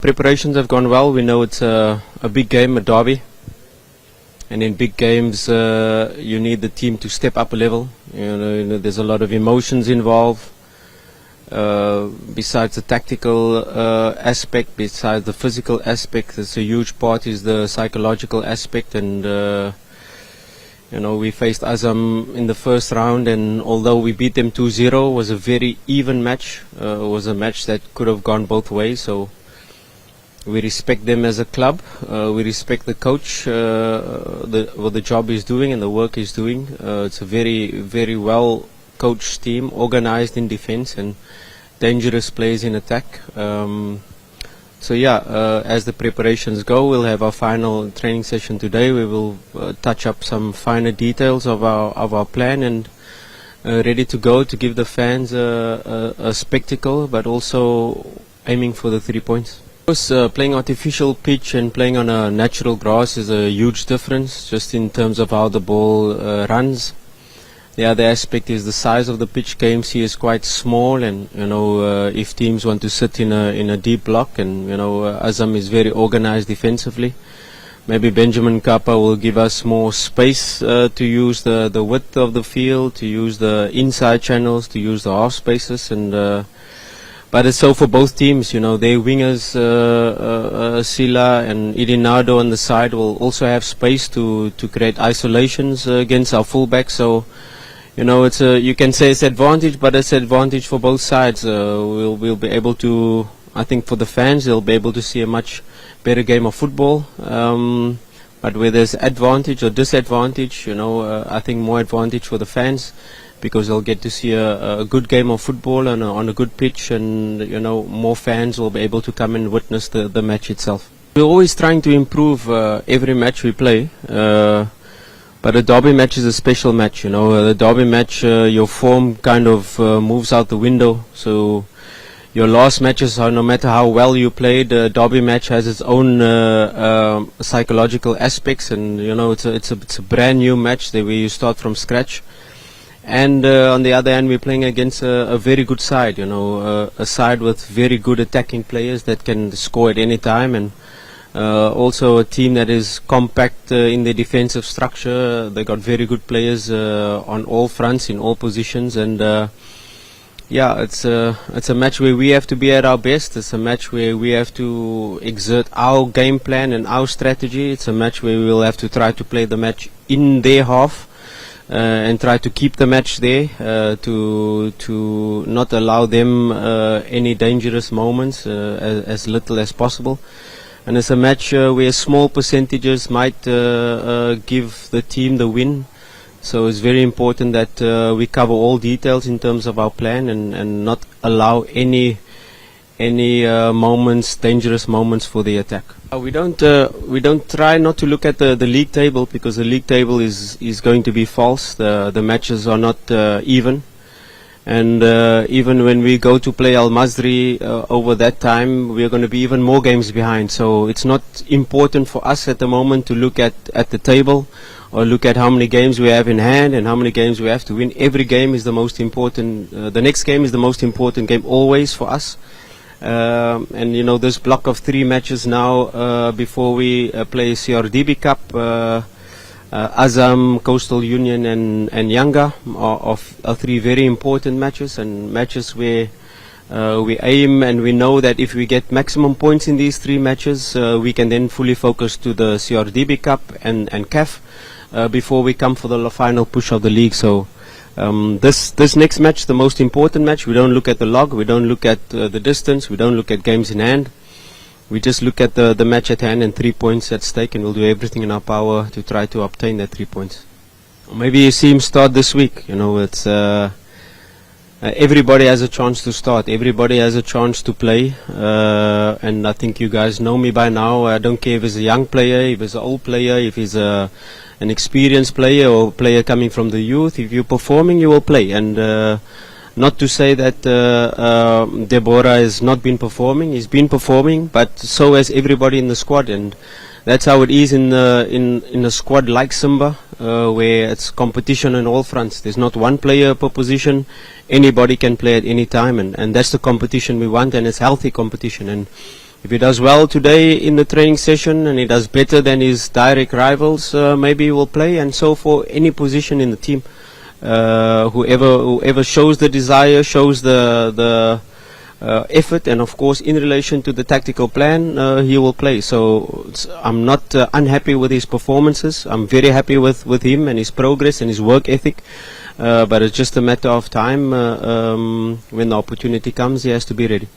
Preparations have gone well. We know it's a big game, a derby. And in big games, you need the team to step up a level. There's a lot of emotions involved. Besides the tactical aspect, besides the physical aspect, there's a huge part is the psychological aspect. And we faced Azam in the first round, and although we beat them 2-0, it was a very even match. It was a match that could have gone both ways. So we respect them as a club. We respect the coach, what the job he's doing and the work he's doing. It's a very, very well coached team, organized in defense and dangerous plays in attack. As the preparations go, we'll have our final training session today. We will touch up some finer details of our plan and ready to go to give the fans a spectacle, but also aiming for the 3 points. Playing artificial pitch and playing on a natural grass is a huge difference, just in terms of how the ball runs. The other aspect is the size of the pitch. KMC is quite small, and if teams want to sit in a deep block, and Azam is very organized defensively. Maybe Benjamin Kappa will give us more space to use the width of the field, to use the inside channels, to use the half spaces, and but it's so for both teams. Their wingers, Sillah and Idd Nado on the side, will also have space to create isolations against our fullback. So, it's you can say it's advantage, but it's advantage for both sides. We'll be able to, I think, for the fans, they'll be able to see a much better game of football. But where there's advantage or disadvantage, I think more advantage for the fans, because they'll get to see a good game of football on a good pitch, and more fans will be able to come and witness the match itself. We're always trying to improve every match we play, but a derby match is a special match. The derby match, your form kind of moves out the window. So your last matches, no matter how well you played, a derby match has its own psychological aspects, and it's a brand new match where you start from scratch. And on the other hand, we're playing against a very good side, a side with very good attacking players that can score at any time, and also a team that is compact in their defensive structure. They got very good players on all fronts, in all positions, and it's a match where we have to be at our best. It's a match where we have to exert our game plan and our strategy. It's a match where we will have to try to play the match in their half. And try to keep the match there, to not allow them any dangerous moments, as little as possible. And it's a match where small percentages might give the team the win. So it's very important that we cover all details in terms of our plan, and not allow any moments, dangerous moments for the attack. We don't try not to look at the league table, because the league table is going to be false. The matches are not even, and even when we go to play Al Masri over that time, we are going to be even more games behind. So it's not important for us at the moment to look at the table, or look at how many games we have in hand and how many games we have to win. Every game is the most important. The next game is the most important game always for us. And this block of 3 matches now before we play CRDB Cup, Azam, Coastal Union and Yanga are 3 very important matches, and matches where we aim and we know that if we get maximum points in these 3 matches, we can then fully focus to the CRDB Cup and CAF before we come for the final push of the league. So this next match, the most important match, we don't look at the log, we don't look at the distance, we don't look at games in hand. We just look at the match at hand and 3 points at stake, and we'll do everything in our power to try to obtain that 3 points. Maybe you see him start this week. It's everybody has a chance to start, everybody has a chance to play, and I think you guys know me by now. I don't care if he's a young player, if he's an old player, if he's an experienced player or a player coming from the youth. If you're performing, you will play. And not to say that Deborah has not been performing. He's been performing, but so has everybody in the squad. And that's how it is in a squad like Simba, where it's competition on all fronts. There's not one player per position. Anybody can play at any time, and that's the competition we want, and it's healthy competition. And If he does well today in the training session and he does better than his direct rivals, maybe he will play. And so for any position in the team, whoever shows the desire, shows the effort, and of course in relation to the tactical plan, he will play. So I'm not unhappy with his performances. I'm very happy with him and his progress and his work ethic. But it's just a matter of time. When the opportunity comes, he has to be ready.